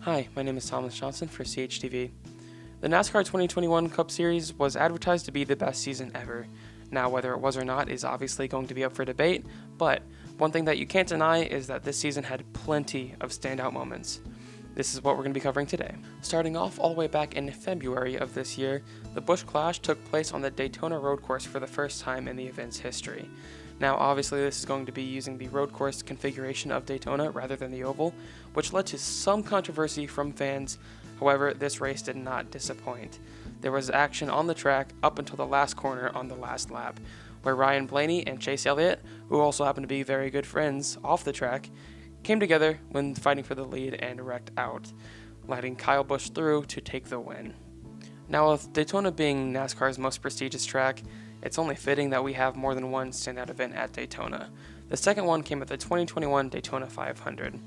Hi, my name is Thomas Johnson for CHTV. The NASCAR 2021 Cup Series was advertised to be the best season ever. Now, whether it was or not is obviously going to be up for debate, but one thing that you can't deny is that this season had plenty of standout moments. This is what we're going to be covering today. Starting off all the way back in February of this year, the Busch Clash took place on the Daytona road course for the first time in the event's history. Now, obviously, this is going to be using the road course configuration of Daytona rather than the oval, which led to some controversy from fans. However, this race did not disappoint. There was action on the track up until the last corner on the last lap, where Ryan Blaney and Chase Elliott, who also happen to be very good friends off the track, came together when fighting for the lead and wrecked out, letting Kyle Busch through to take the win. Now, with Daytona being NASCAR's most prestigious track, it's only fitting that we have more than one standout event at Daytona. The second one came at the 2021 Daytona 500.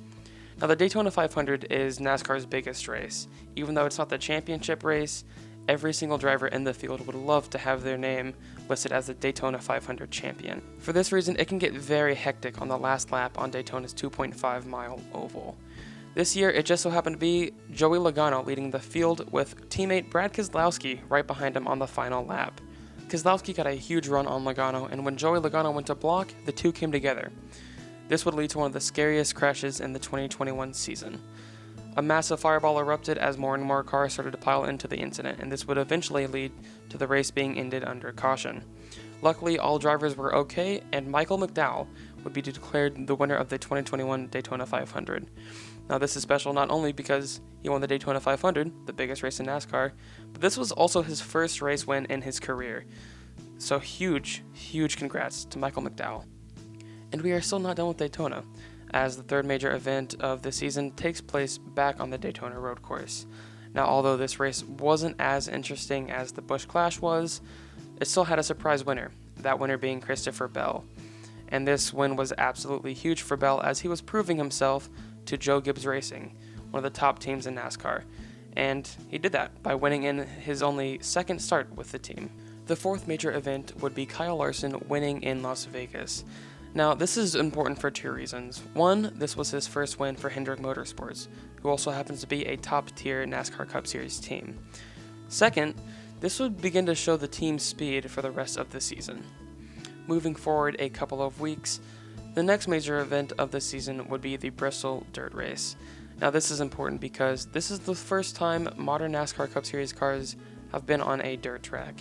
Now, the Daytona 500 is NASCAR's biggest race. Even though it's not the championship race, every single driver in the field would love to have their name listed as the Daytona 500 champion. For this reason, it can get very hectic on the last lap on Daytona's 2.5-mile oval. This year, it just so happened to be Joey Logano leading the field with teammate Brad Keselowski right behind him on the final lap. Keselowski got a huge run on Logano, and when Joey Logano went to block, the two came together. This would lead to one of the scariest crashes in the 2021 season. A massive fireball erupted as more and more cars started to pile into the incident, and this would eventually lead to the race being ended under caution. Luckily, all drivers were okay, and Michael McDowell would be declared the winner of the 2021 Daytona 500. Now, this is special not only because he won the Daytona 500, the biggest race in NASCAR, but this was also his first race win in his career. So huge congrats to Michael McDowell. And we are still not done with Daytona, as the third major event of the season takes place back on the Daytona road course. Now, although this race wasn't as interesting as the Busch Clash was, it still had a surprise winner, that winner being Christopher Bell. And this win was absolutely huge for Bell as he was proving himself to Joe Gibbs Racing, one of the top teams in NASCAR. And he did that by winning in his only second start with the team. The fourth major event would be Kyle Larson winning in Las Vegas. Now, this is important for two reasons. One, this was his first win for Hendrick Motorsports, who also happens to be a top-tier NASCAR Cup Series team. Second, this would begin to show the team's speed for the rest of the season. Moving forward a couple of weeks, the next major event of the season would be the Bristol Dirt Race. Now, this is important because this is the first time modern NASCAR Cup Series cars have been on a dirt track.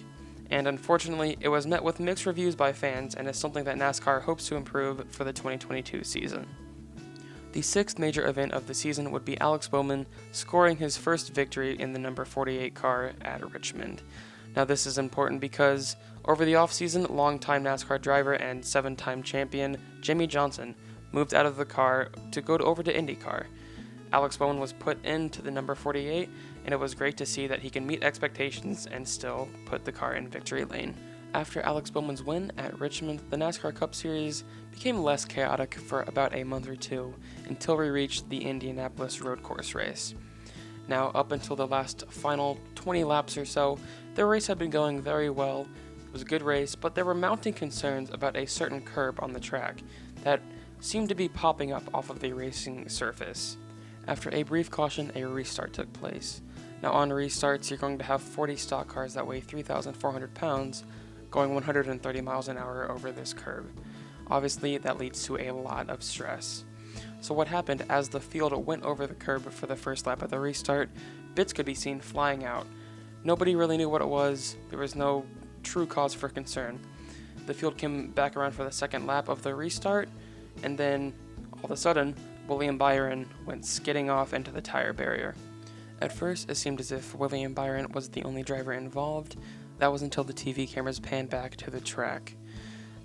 And unfortunately, it was met with mixed reviews by fans and is something that NASCAR hopes to improve for the 2022 season. The sixth major event of the season would be Alex Bowman scoring his first victory in the number 48 car at Richmond. Now, this is important because over the offseason, longtime NASCAR driver and 7-time champion Jimmie Johnson moved out of the car to go over to IndyCar. Alex Bowman was put into the number 48, and it was great to see that he can meet expectations and still put the car in victory lane. After Alex Bowman's win at Richmond, the NASCAR Cup Series became less chaotic for about a month or two until we reached the Indianapolis road course race. Now, up until the last final 20 laps or so, the race had been going very well. It was a good race, but there were mounting concerns about a certain curb on the track that seemed to be popping up off of the racing surface. After a brief caution, a restart took place. Now, on restarts, you're going to have 40 stock cars that weigh 3,400 pounds going 130 miles an hour over this curb. Obviously, that leads to a lot of stress. So what happened as the field went over the curb for the first lap of the restart, bits could be seen flying out. Nobody really knew what it was. There was no true cause for concern. The field came back around for the second lap of the restart, and then all of a sudden, William Byron went skidding off into the tire barrier. At first, it seemed as if William Byron was the only driver involved. That was until the TV cameras panned back to the track.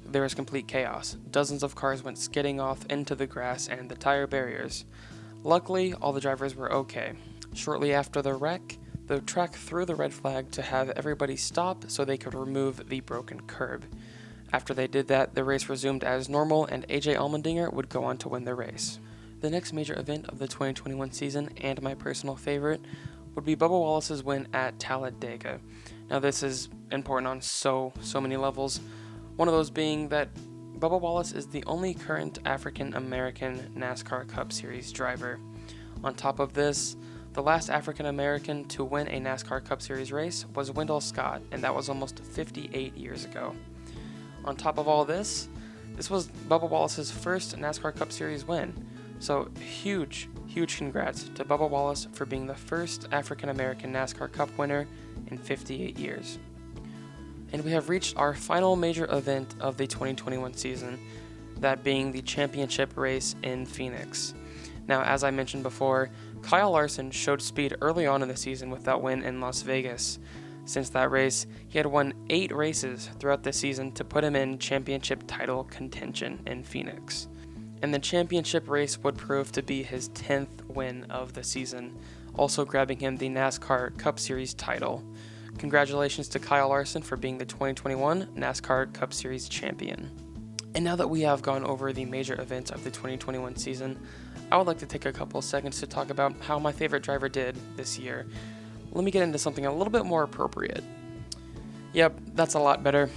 There was complete chaos. Dozens of cars went skidding off into the grass and the tire barriers. Luckily, all the drivers were okay. Shortly after the wreck, the track threw the red flag to have everybody stop so they could remove the broken curb. After they did that, the race resumed as normal and AJ Allmendinger would go on to win the race. The next major event of the 2021 season, and my personal favorite, would be Bubba Wallace's win at Talladega. Now, this is important on so many levels. One of those being that Bubba Wallace is the only current African American NASCAR Cup Series driver. On top of this, The last African American to win a NASCAR Cup Series race was Wendell Scott, and that was almost 58 years ago. On top of all this was Bubba Wallace's first NASCAR Cup Series win. So huge congrats to Bubba Wallace for being the first African American NASCAR Cup winner in 58 years. And we have reached our final major event of the 2021 season, that being the championship race in Phoenix. Now, as I mentioned before, Kyle Larson showed speed early on in the season with that win in Las Vegas. Since that race, he had won 8 races throughout the season to put him in championship title contention in Phoenix. And the championship race would prove to be his 10th win of the season, also grabbing him the NASCAR Cup Series title. Congratulations to Kyle Larson for being the 2021 NASCAR Cup Series champion. And now that we have gone over the major events of the 2021 season, I would like to take a couple seconds to talk about how my favorite driver did this year. Let me get into something a little bit more appropriate. Yep, that's a lot better.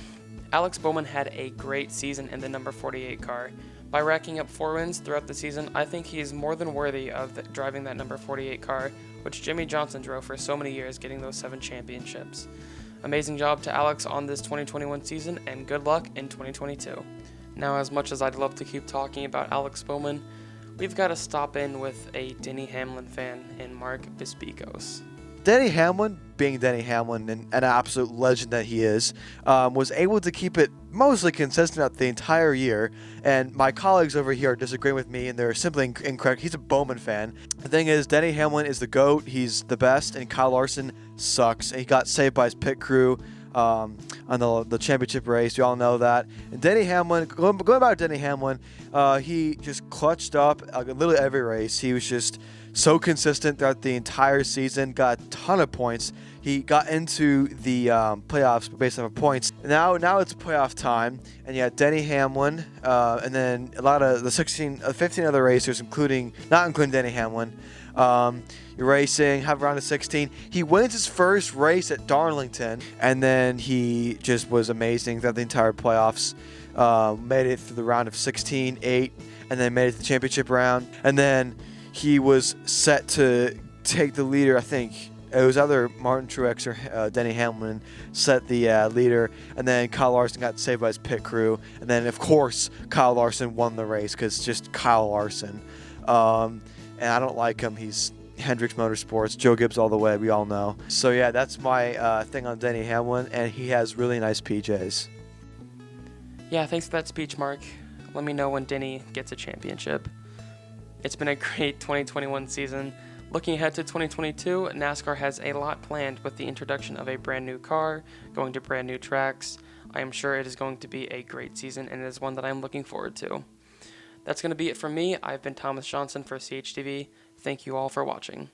Alex Bowman had a great season in the number 48 car. By racking up 4 wins throughout the season, I think he is more than worthy of driving that number 48 car, which Jimmy Johnson drove for so many years, getting those 7 championships. Amazing job to Alex on this 2021 season, and good luck in 2022. Now, as much as I'd love to keep talking about Alex Bowman, we've got to stop in with a Denny Hamlin fan in Mark Bispikos. Denny Hamlin, being Denny Hamlin and an absolute legend that he is, was able to keep it mostly consistent throughout the entire year. And my colleagues over here are disagreeing with me, and they're simply incorrect. He's a Bowman fan. The thing is, Denny Hamlin is the GOAT. He's the best, and Kyle Larson sucks. He got saved by his pit crew on the championship race. We all know that. And Denny Hamlin, going back to Denny Hamlin, he just clutched up literally every race. He was just so consistent throughout the entire season, got a ton of points. He got into the playoffs based on points. Now it's playoff time, and you had Denny Hamlin, and then a lot of the 15 other racers, not including Denny Hamlin. You're racing, have around the 16. He wins his first race at Darlington, and then he just was amazing throughout the entire playoffs. Made it through the round of 16, 8, and then made it to the championship round. And then he was set to take the leader. I think it was either Martin Truex or Denny Hamlin set the leader, and then Kyle Larson got saved by his pit crew. And then, of course, Kyle Larson won the race because it's just Kyle Larson. And I don't like him. He's Hendricks Motorsports, Joe Gibbs all the way, we all know. So, yeah, that's my thing on Denny Hamlin, and he has really nice PJs. Yeah, thanks for that speech, Mark. Let me know when Denny gets a championship. It's been a great 2021 season. Looking ahead to 2022, NASCAR has a lot planned with the introduction of a brand new car, going to brand new tracks. I am sure it is going to be a great season, and it is one that I'm looking forward to. That's going to be it from me. I've been Thomas Johnson for CHTV. Thank you all for watching.